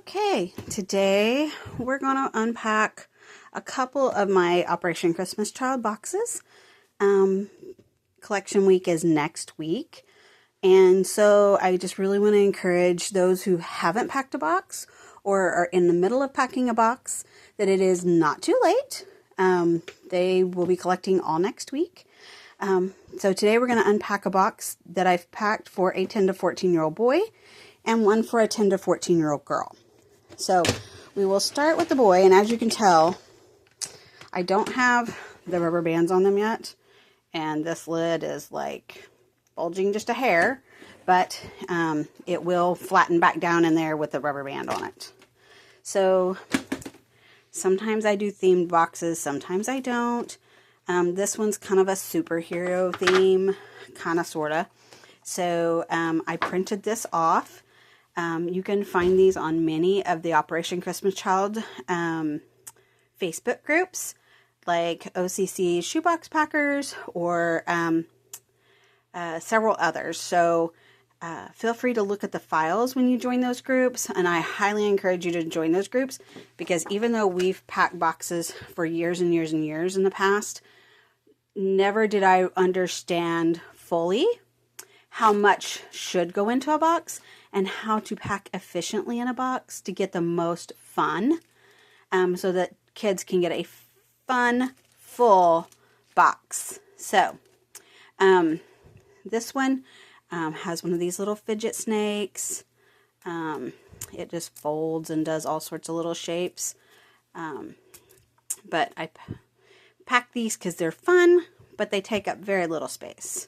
Okay, today we're going to unpack a couple of my Operation Christmas Child boxes. Collection week is next week, and so I just really want to encourage those who haven't packed a box or are in the middle of packing a box that it is not too late. They will be collecting all next week. So today we're going to unpack a box that I've packed for a 10 to 14-year-old boy and one for a 10 to 14-year-old girl. So we will start with the boy, and as you can tell, I don't have the rubber bands on them yet, and this lid is like bulging just a hair, but it will flatten back down in there with the rubber band on it. So sometimes I do themed boxes, sometimes I don't. This one's kind of a superhero theme, kind of, sort of. So I printed this off. You can find these on many of the Operation Christmas Child Facebook groups, like OCC Shoebox Packers or several others. So feel free to look at the files when you join those groups, and I highly encourage you to join those groups, because even though we've packed boxes for years and years and years in the past, never did I understand fully how much should go into a box and how to pack efficiently in a box to get the most fun, so that kids can get a fun, full box. So this one has one of these little fidget snakes. It just folds and does all sorts of little shapes. But I pack these because they're fun, but they take up very little space.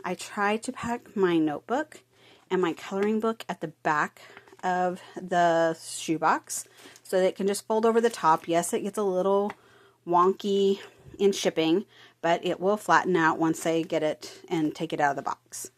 I try to pack my notebook and my coloring book at the back of the shoebox so that it can just fold over the top. Yes, it gets a little wonky in shipping, but it will flatten out once they get it and take it out of the box.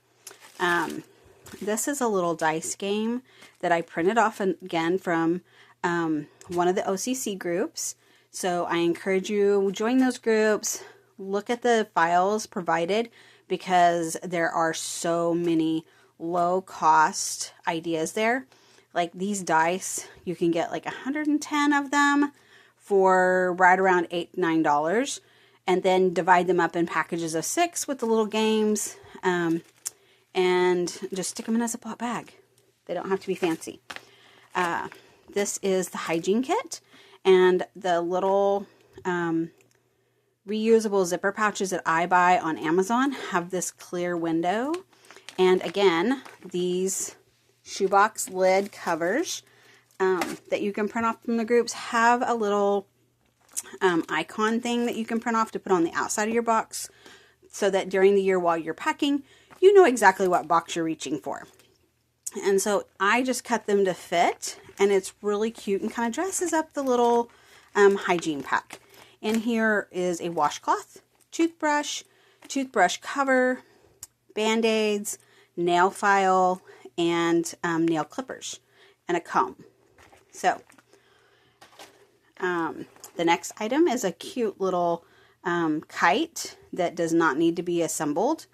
This is a little dice game that I printed off again from one of the OCC groups. So I encourage you, join those groups, look at the files provided, because there are so many low cost ideas there. Like these dice, you can get like 110 of them for right around $8-9, and then divide them up in packages of 6 with the little games, and just stick them in a Ziploc bag. They don't have to be fancy. This is the Hygiene kit, and the little reusable zipper pouches that I buy on Amazon have this clear window. And again, these shoebox lid covers that you can print off from the groups have a little icon thing that you can print off to put on the outside of your box, so that during the year while you're packing, you know exactly what box you're reaching for. And so I just cut them to fit, and it's really cute and kind of dresses up the little hygiene pack. In here is a washcloth, toothbrush, toothbrush cover, Band-Aids, nail file, and nail clippers, and a comb. So the next item is a cute little kite that does not need to be assembled.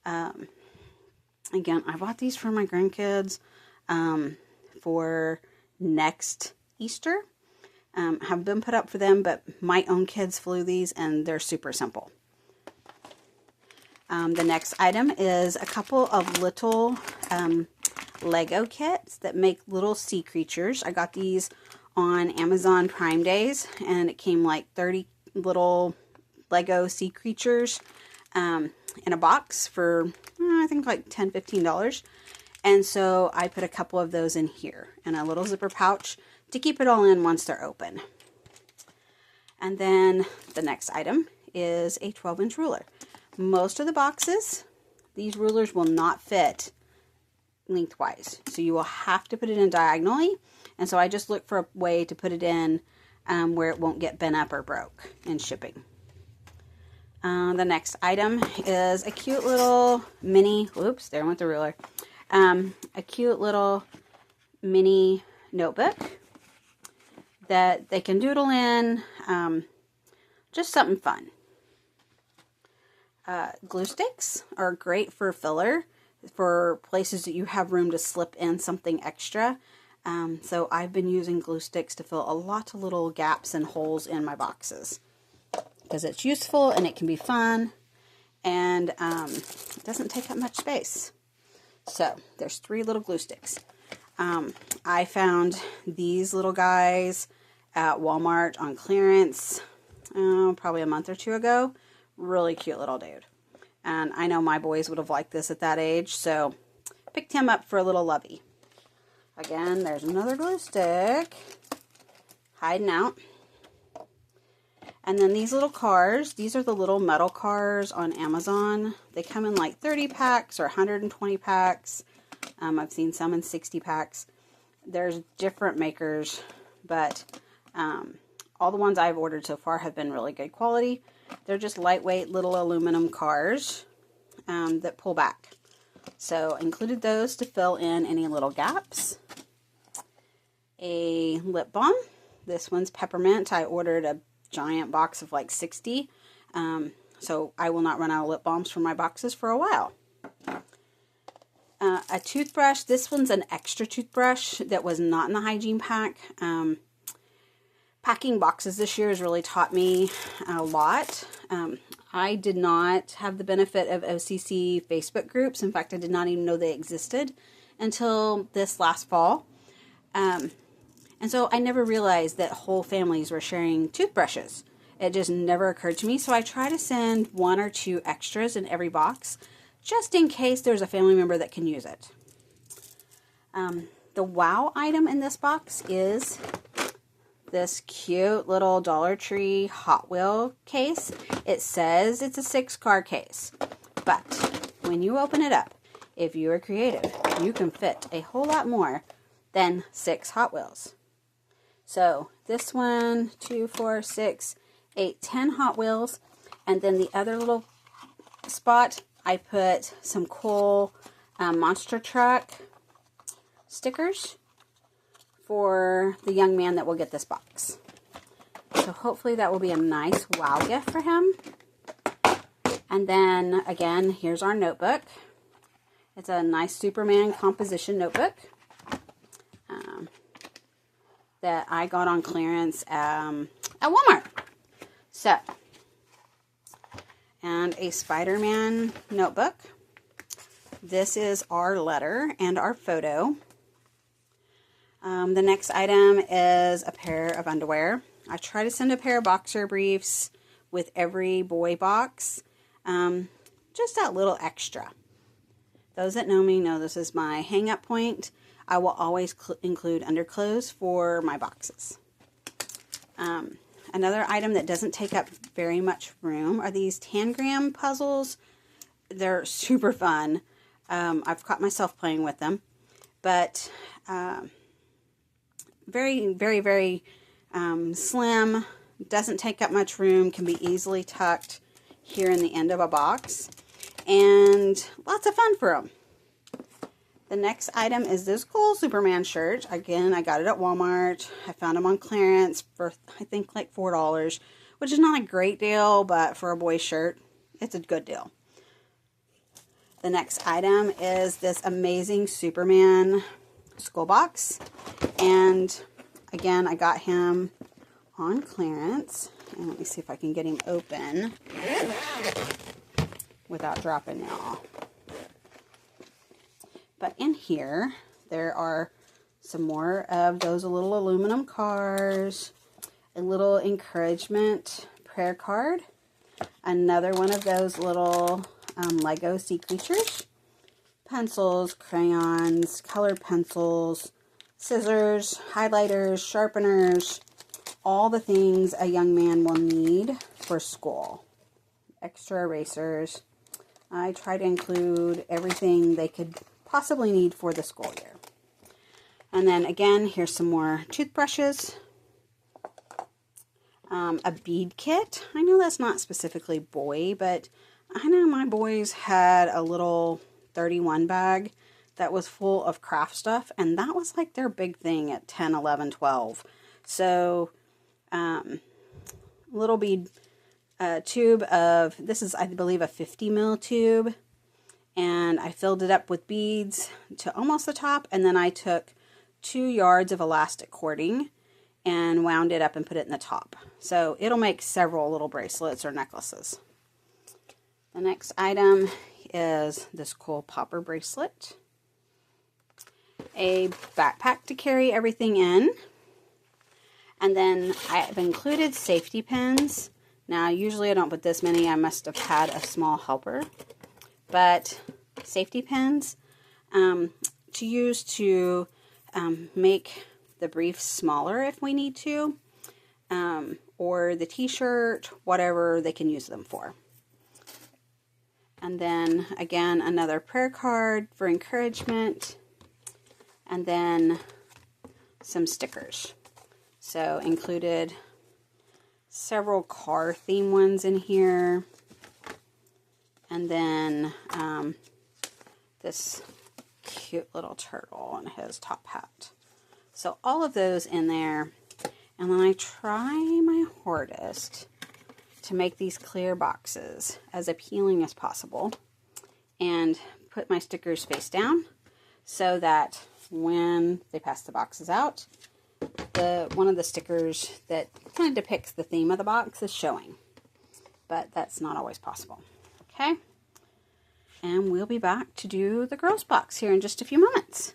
Again, I bought these for my grandkids for next Easter. Have been put up for them, but my own kids flew these, and they're super simple. The next item is a couple of little Lego kits that make little sea creatures. I got these on Amazon Prime Days, and it came like 30 little Lego sea creatures in a box for, I think, like $10-15. And so I put a couple of those in here and a little zipper pouch to keep it all in once they're open. And then the next item is a 12-inch ruler. Most of the boxes, these rulers will not fit lengthwise, so you will have to put it in diagonally. And so I just look for a way to put it in where it won't get bent up or broke in shipping. The next item is a cute little mini, whoops, there went the ruler. A cute little mini notebook that they can doodle in, just something fun. Glue sticks are great for filler, for places that you have room to slip in something extra. So I've been using glue sticks to fill a lot of little gaps and holes in my boxes because it's useful and it can be fun, and it doesn't take up much space. So there's 3 little glue sticks. I found these little guys at Walmart on clearance probably a month or 2 ago. Really cute little dude. And I know my boys would have liked this at that age, so picked him up for a little lovey. Again, there's another glue stick hiding out. And then these little cars, these are the little metal cars on Amazon. They come in like 30 packs or 120 packs. I've seen some in 60 packs. There's different makers, but all the ones I've ordered so far have been really good quality. They're just lightweight little aluminum cars that pull back. So I included those to fill in any little gaps. A lip balm. This one's peppermint. I ordered a giant box of like 60. So I will not run out of lip balms from my boxes for a while. A toothbrush. This one's an extra toothbrush that was not in the hygiene pack. Packing boxes this year has really taught me a lot. I did not have the benefit of OCC Facebook groups. In fact, I did not even know they existed until this last fall. And so I never realized that whole families were sharing toothbrushes. It just never occurred to me. So I try to send 1 or 2 extras in every box, just in case there's a family member that can use it. The wow item in this box is this cute little Dollar Tree Hotwheel case. It says it's a 6-car case, but when you open it up, if you are creative, you can fit a whole lot more than 6 Hot Wheels. So this 1, 2, 4, 6, 8, 10 Hot Wheels, and then the other little spot I put some cool monster truck stickers for the young man that will get this box. So hopefully that will be a nice wow gift for him. And then again, here's our notebook. It's a nice Superman composition notebook that I got on clearance at Walmart. So, and a Spider-Man notebook. This is our letter and our photo. The next item is a pair of underwear. I try to send a pair of boxer briefs with every boy box. Just that little extra. Those that know me know this is my hang-up point. I will always include underclothes for my boxes. Another item that doesn't take up very much room are these tangram puzzles. They're super fun. I've caught myself playing with them. But very, very, very slim. Doesn't take up much room. Can be easily tucked here in the end of a box. And lots of fun for them. The next item is this cool Superman shirt. Again, I got it at Walmart. I found them on clearance for, I think, like $4, which is not a great deal, but for a boy's shirt, it's a good deal. The next item is this amazing Superman school box. And again, I got him on clearance. And let me see if I can get him open without dropping y'all. But in here, there are some more of those little aluminum cars, a little encouragement prayer card, another one of those little Lego sea creatures, pencils, crayons, colored pencils, scissors, highlighters, sharpeners, all the things a young man will need for school. Extra erasers. I try to include everything they could possibly need for the school year. And then again, here's some more toothbrushes. A bead kit. I know that's not specifically boy, but I know my boys had a little 31 bag that was full of craft stuff, and that was like their big thing at 10, 11, 12. So, little bead tube of, this is, I believe, a 50 mil tube. And I filled it up with beads to almost the top, and then I took 2 yards of elastic cording and wound it up and put it in the top. So it'll make several little bracelets or necklaces. The next item is this cool popper bracelet. A backpack to carry everything in. And then I've included safety pins. Now, usually I don't put this many. I must have had a small helper. But safety pins to use to make the brief smaller if we need to. Or the t-shirt, whatever they can use them for. And then, again, another prayer card for encouragement. And then some stickers. So included several car theme ones in here. And then this cute little turtle and his top hat. So all of those in there. And then I try my hardest to make these clear boxes as appealing as possible. And put my stickers face down so that when they pass the boxes out, one of the stickers that kind of depicts the theme of the box is showing. But that's not always possible. Okay? And we'll be back to do the girls box here in just a few moments.